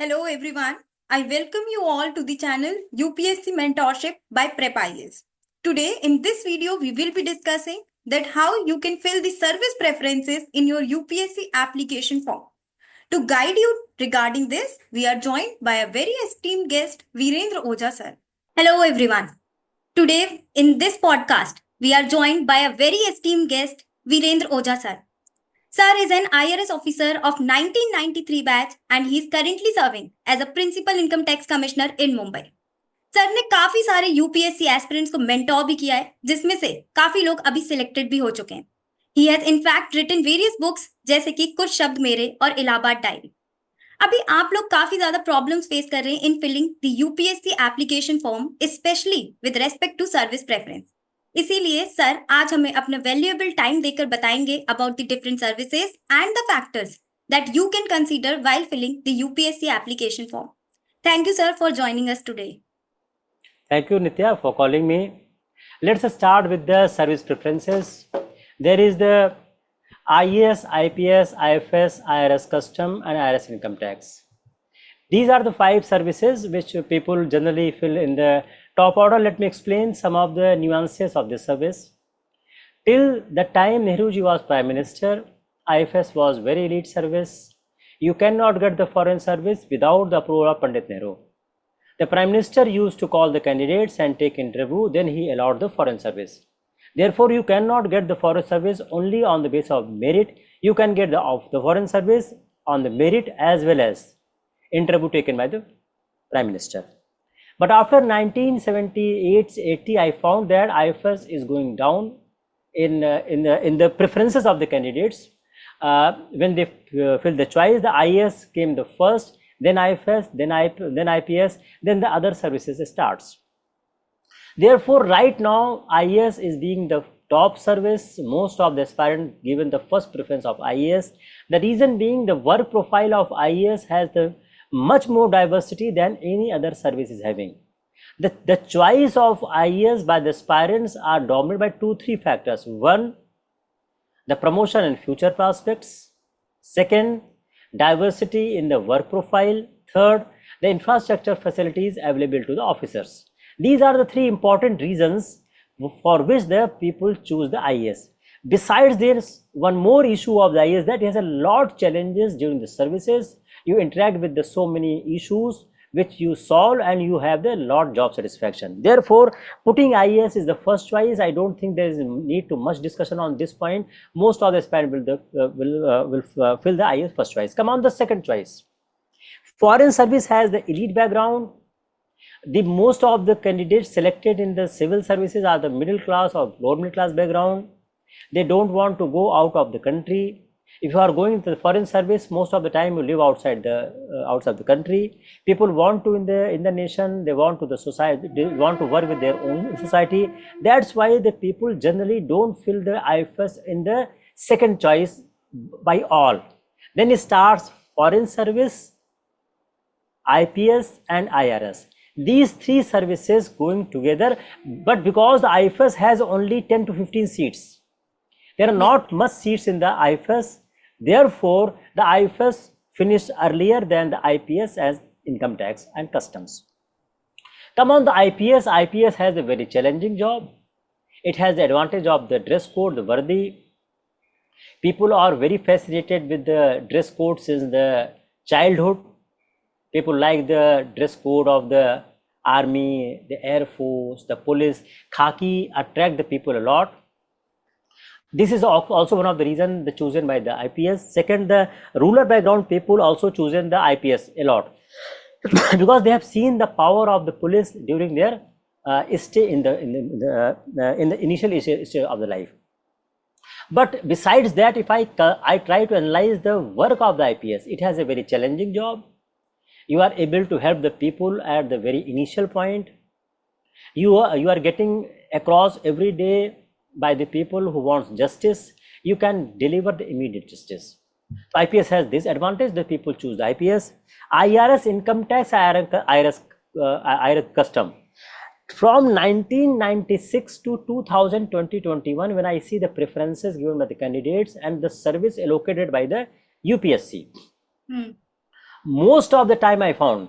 Hello everyone. I welcome you all to the channel UPSC Mentorship by Prep IAS. Today in this video we will be discussing that how you can fill the service preferences in your UPSC application form. To guide you regarding this, we are joined by a very esteemed guest, Virendra Ojha sir. Hello everyone. Today in this podcast we are joined by a very esteemed guest, Virendra Ojha sir. Sir is an IRS officer of 1993 batch and he is currently serving as a Principal Income Tax Commissioner in Mumbai. Sir ने काफी सारे UPSC aspirants को mentor भी किया है, जिसमें से काफी लोग अभी सिलेक्टेड भी हो चुके हैं. He has in fact written various books जैसे कि कुछ शब्द मेरे और इलाहाबाद डायरी. अभी आप लोग काफी ज्यादा प्रॉब्लम्स फेस कर रहे हैं in filling the UPSC application form, specially with respect to service preference. इसीलिए सर आज हमें अपना वैल्यूएबल टाइम देकर बताएंगे about the different services and the factors that you can consider while filling the UPSC application form. Thank you sir for joining us today. Thank you, Nitya, for calling me. Let's start with the service preferences. There is the IAS, IPS, IFS, IRS Custom, and IRS Income Tax. These are the 5 services which people generally fill in the top order. Let me explain some of the nuances of this service. Till the time Nehruji was Prime Minister, IFS was very elite service. You cannot get the foreign service without the approval of Pandit Nehru. The Prime Minister used to call the candidates and take interview, then he allowed the foreign service. Therefore, you cannot get the foreign service only on the basis of merit. You can get the foreign service on the merit as well as interview taken by the Prime Minister. But after 1978-80, I found that IFS is going down in the preferences of the candidates. When they fill the choice, the IAS came the first, then IFS, then IPS, then the other services starts. Therefore, right now IAS is being the top service. Most of the aspirants given the first preference of IAS. The reason being the work profile of IAS has the much more diversity than any other service is having. The choice of IAS by the aspirants are dominated by 2-3 factors. One, the promotion and future prospects. Second, diversity in the work profile. Third, the infrastructure facilities available to the officers. These are the 3 important reasons for which the people choose the IAS. Besides, there is one more issue of the IAS, that it has a lot of challenges during the services. You interact with so many issues which you solve and you have the lot job satisfaction. Therefore, putting IAS is the first choice. I don't think there is a need to much discussion on this point. Most of the aspirants will fill the IAS first choice. Come on, the second choice. Foreign service has the elite background. The most of the candidates selected in the civil services are the middle class or lower middle class background. They don't want to go out of the country. If you are going to the foreign service, most of the time you live outside the country. People want to in the nation, they want to the society, they want to work with their own society. That's why the people generally don't fill the IFS in the second choice by all. Then it starts foreign service, IPS and IRS. These 3 services going together, but because the IFS has only 10 to 15 seats, there are not much seats in the IFS. Therefore, the IFS finished earlier than the IPS as income tax and customs. Come on, the IPS. IPS has a very challenging job. It has the advantage of the dress code, the vardi. People are very fascinated with the dress code since the childhood. People like the dress code of the army, the air force, the police. Khaki attract the people a lot. This is also one of the reasons chosen by the IPS. Second, the rural background people also chosen the IPS a lot because they have seen the power of the police during their stay in the initial stage of the life. But besides that, if I try to analyze the work of the IPS, it has a very challenging job. You are able to help the people at the very initial point. You are getting across every day by the people who want justice. You can deliver the immediate justice. So IPS has this advantage that people choose the IPS. IRS income tax, IRS custom. From 1996 to 2020-21, when I see the preferences given by the candidates and the service allocated by the UPSC, Most of the time I found,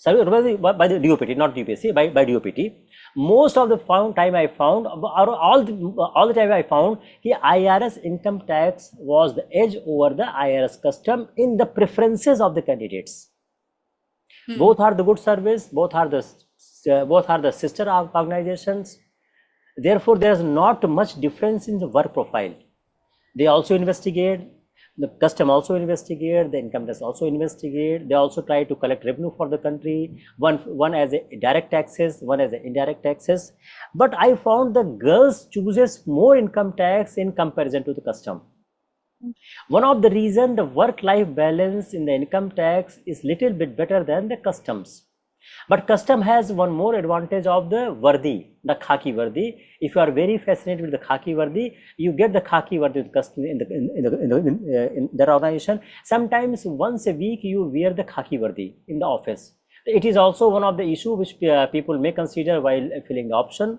by the DOPT, not UPSC, by DOPT, most of the time I found, or all the time I found, the IRS income tax was the edge over the IRS custom in the preferences of the candidates. Both are the good service, both are the sister organizations. Therefore, there is not much difference in the work profile. They also investigate, the custom also investigate, the income tax also investigate. They also try to collect revenue for the country, one as a direct taxes, one as a indirect taxes. But I found the girls chooses more income tax in comparison to the custom. One of the reason the work-life balance in the income tax is little bit better than the customs. But custom has one more advantage of the vardi, the khaki vardi. If you are very fascinated with the khaki vardi, you get the khaki vardi with custom in the organization. Sometimes once a week you wear the khaki vardi in the office. It is also one of the issue which people may consider while filling the option.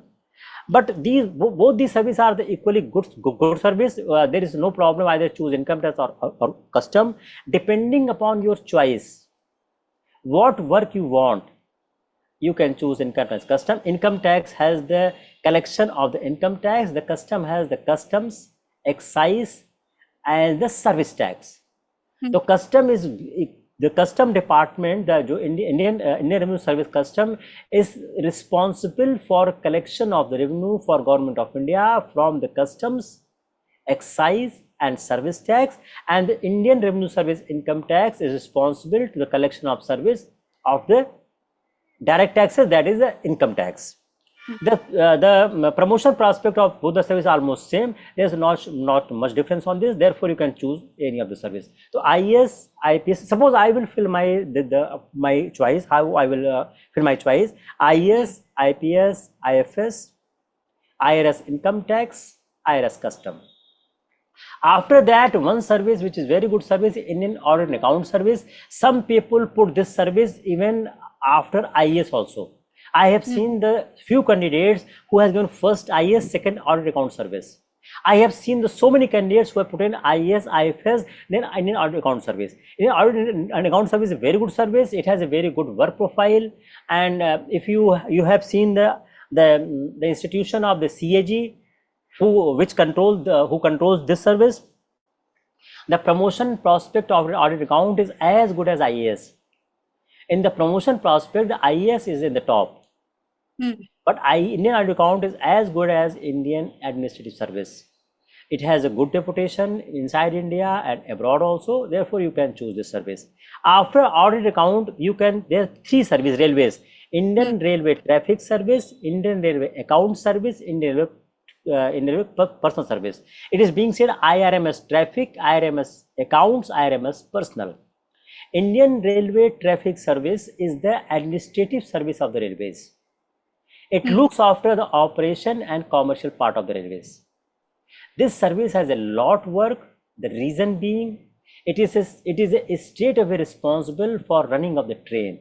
But both these services are the equally good service. There is no problem either choose income tax or custom, depending upon your choice. What work you want, you can choose income tax, custom. Income tax has the collection of the income tax. The custom has the customs, excise, and the service tax. So custom is the custom department, the Indian Revenue Service Custom is responsible for collection of the revenue for Government of India from the customs, excise, and service tax, and the Indian Revenue Service income tax is responsible to the collection of service of the direct taxes, that is the income tax. The promotion prospect of both the service are almost same. There is not much difference on this. Therefore, you can choose any of the service. So IAS, IPS. Suppose I will fill my choice. How I will fill my choice? IAS, IPS, IFS, IRS income tax, IRS custom. After that, one service which is very good service, Indian audit and account service. Some people put this service even after IAS also. I have seen the few candidates who has given first IAS, second audit account service. I have seen so many candidates who have put in IAS, IFS, then Indian audit account service. Indian audit and account service is a very good service. It has a very good work profile, and if you have seen the institution of the CAG, who controls this service, the promotion prospect of audit account is as good as IAS. In the promotion prospect, the IAS is in the top. But Indian audit account is as good as Indian administrative service. It has a good reputation inside India and abroad also. Therefore, you can choose this service. After audit account, there are three service railways: Indian Railway Traffic Service, Indian Railway Account Service, Indian Railway Personal Service. It is being said IRMS Traffic, IRMS Accounts, IRMS Personal. Indian Railway Traffic Service is the administrative service of the railways. It looks after the operation and commercial part of the railways. This service has a lot work. The reason being, it is a state away responsible for running of the train.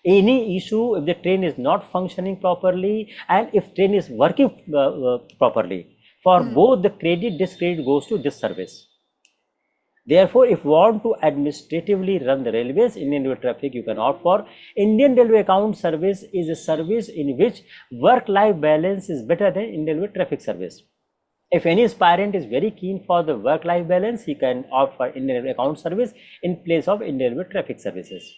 Any issue, if the train is not functioning properly, and if train is working properly, for both the credit, discredit goes to this service. Therefore, if you want to administratively run the railways, Indian Railway Traffic, you can opt for. Indian Railway Account Service is a service in which work-life balance is better than Indian Railway Traffic Service. If any aspirant is very keen for the work-life balance, he can opt for Indian Railway Account Service in place of Indian Railway Traffic Services.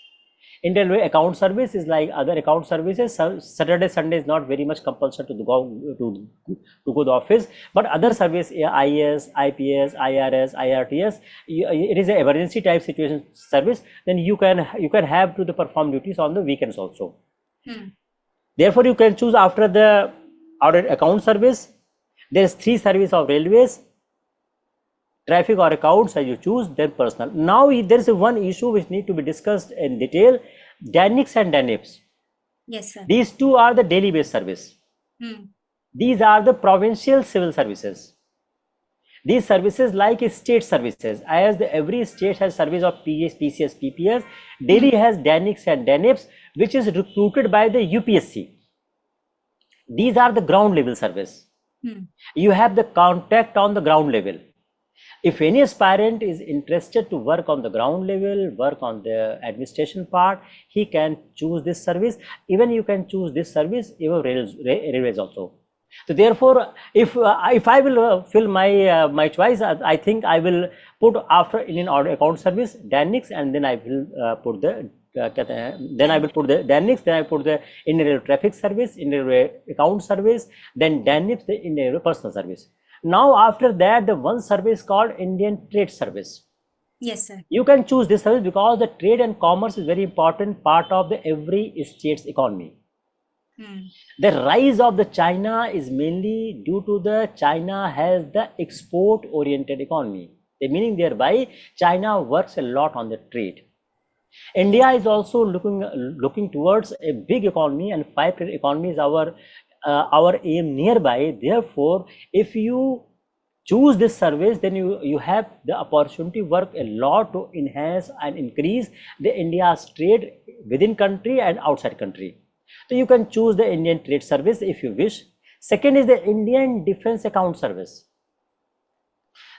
Indian Railway Account Service is like other account services. Saturday, Sunday is not very much compulsory to go to the office, but other service, IAS, IPS, IRS, IRTS, it is an emergency type situation service. Then you can have to perform duties on the weekends also. Therefore, you can choose after the audit account service. There is three service of railways: traffic or accounts, as you choose, then personal. Now there is one issue which need to be discussed in detail: DANICS and DANIPS. Yes, sir. These two are the daily based service. These are the provincial civil services. These services like state services, as every state has service of PS, PCS, PPS. Delhi has DANICS and DANIPS, which is recruited by the UPSC. These are the ground level service. You have the contact on the ground level. If any aspirant is interested to work on the ground level, work on the administration part, he can choose this service. Even you can choose this service even railways also. So therefore, if I will fill my my choice, I think I will put after Indian Account Service DANIX, and then I will put the then I will put the DANIX, then I put the Indian Railway Traffic Service, Indian Railway Account Service, then DANIX, the Indian Railway Personal Service. Now after that, the one service called Indian Trade Service. Yes, sir. You can choose this service because the trade and commerce is very important part of the every state's economy. The rise of the China is mainly due to the China has the export oriented economy. The meaning thereby China works a lot on the trade. India is also looking towards a big economy, and 5 trillion economy is our aim nearby. Therefore, if you choose this service, then you have the opportunity to work a lot to enhance and increase the India's trade within country and outside country. So you can choose the Indian Trade Service if you wish. Second is the Indian Defense Account Service.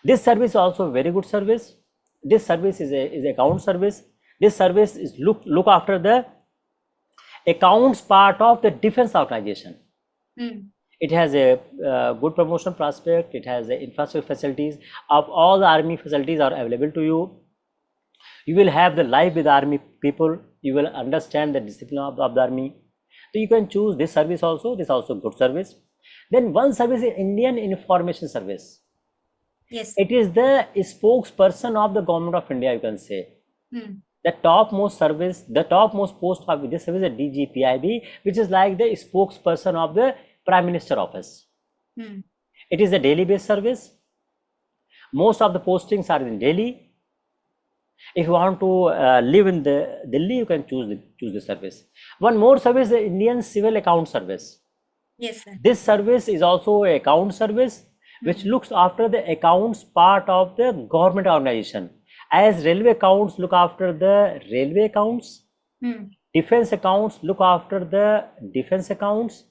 This service is also a very good service. This service is a account service. This service is look after the accounts part of the defense organization. It has a good promotion prospect. It has the infrastructure facilities of all the army facilities are available to you. You will have the life with army people. You will understand the discipline of the army. So you can choose this service also. This is also good service. Then one service is Indian Information Service. Yes. It is the spokesperson of the government of India, you can say. The topmost service, the topmost post of this service is DGPIB, which is like the spokesperson of the Prime Minister office. It is a daily based service. Most of the postings are in Delhi. If you want to live in the Delhi, you can choose the service. One more service, the Indian Civil Account Service. Yes, sir. This service is also an account service which looks after the accounts part of the government organization. As railway accounts look after the railway accounts, defense accounts look after the defense accounts,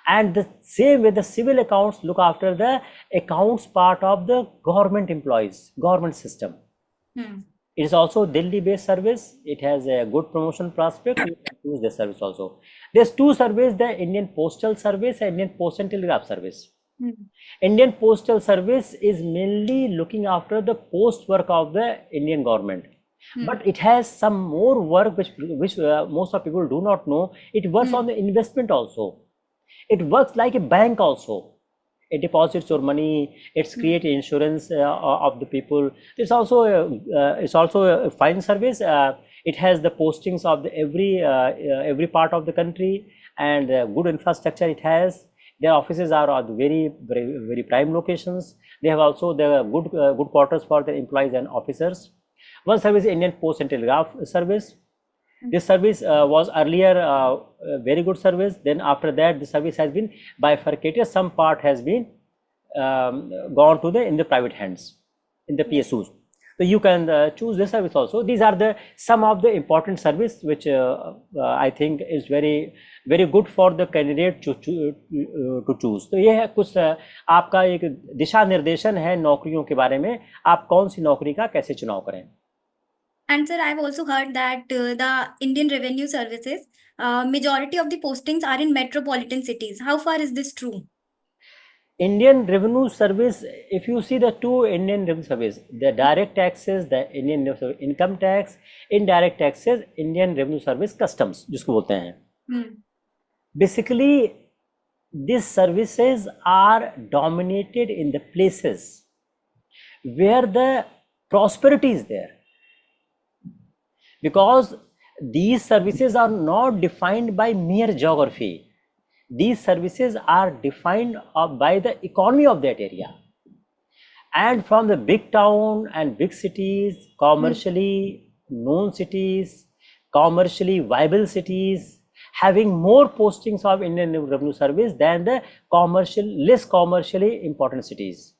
and the same way the civil accounts look after the accounts part of the government employees, government system. It is also Delhi based service. It has a good promotion prospect. You can choose this service also. There's two services, the Indian Postal Service and Indian Post and Telegraph Service. Indian Postal Service is mainly looking after the post work of the Indian government. But it has some more work which most of people do not know. It works on the investment also. It works like a bank also. It deposits your money. It's create insurance of the people. It's also a fine service. It has the postings of the every part of the country, and good infrastructure it has. Their offices are at very prime locations. They have also the good quarters for the employees and officers. One service is Indian Post and Telegraph Service. This service was earlier a very good service. Then after that, the service has been bifurcated. Some part has been gone to in the private hands, in the PSUs. So you can choose this service also. These are some of the important service which I think is very good for the candidate to choose. तो ये है कुछ आपका एक दिशा निर्देशन है नौकरियों के बारे में, आप कौन सी नौकरी का कैसे चुनाव करें. And sir, I've also heard that the Indian Revenue Services, majority of the postings are in metropolitan cities. How far is this true? Indian Revenue Service, if you see the two Indian Revenue Service, the direct taxes, the Indian income tax, indirect taxes, Indian Revenue Service Customs, जिसको बोलते हैं. Basically, these services are dominated in the places where the prosperity is there. Because these services are not defined by mere geography. These services are defined by the economy of that area. And from the big town and big cities, commercially known cities, commercially viable cities, having more postings of Indian Revenue Service than the less commercially important cities.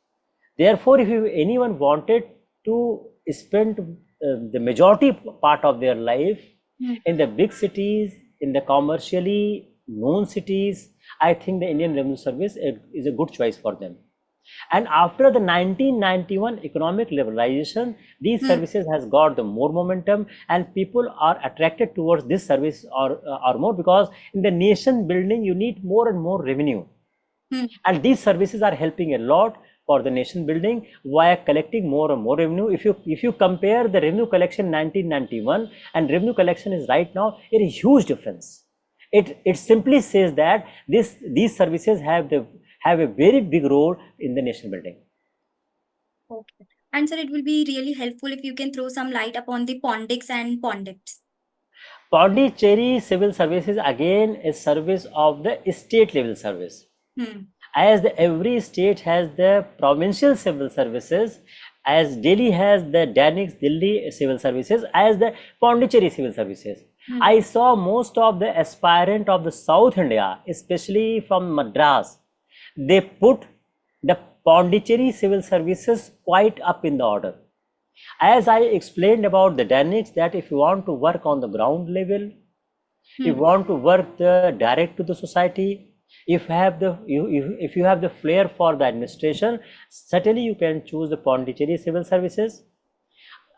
Therefore, if anyone wanted to spend the majority part of their life in the big cities, in the commercially known cities, I think the Indian Revenue Service is a good choice for them. And after the 1991 economic liberalization, these services has got the more momentum, and people are attracted towards this service or more, because in the nation building you need more and more revenue. And these services are helping a lot for the nation building via collecting more and more revenue. If you compare the revenue collection in 1991 and revenue collection is right now, it is huge difference. It simply says that these services have a very big role in the nation building. Okay. And sir, it will be really helpful if you can throw some light upon the Pondics and Pondits. Pondicherry Civil Services again is service of the state level service. As every state has the provincial civil services, as Delhi has the Delhi civil services, as the Pondicherry civil services. I saw most of the aspirant of the South India, especially from Madras, they put the Pondicherry civil services quite up in the order. As I explained about the dynamics, that if you want to work on the ground level, if you want to work direct to the society, if you have the flair for the administration, certainly you can choose the Pondicherry civil services.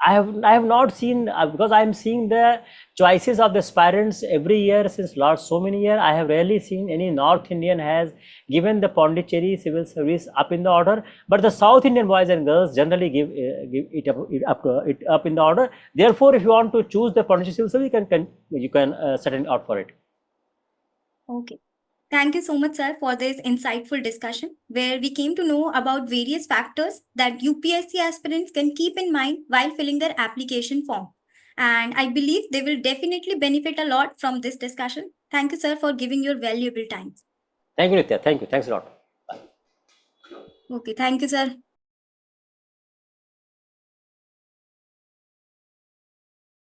I have not seen, because I am seeing the choices of the aspirants every year since last so many years. I have rarely seen any North Indian has given the Pondicherry civil service up in the order, but the South Indian boys and girls generally give it up in the order. Therefore, if you want to choose the Pondicherry civil service, you can certainly opt for it. Okay. Thank you so much, sir, for this insightful discussion where we came to know about various factors that UPSC aspirants can keep in mind while filling their application form. And I believe they will definitely benefit a lot from this discussion. Thank you, sir, for giving your valuable time. Thank you, Nitya. Thank you. Thanks a lot. Bye. Okay. Thank you, sir.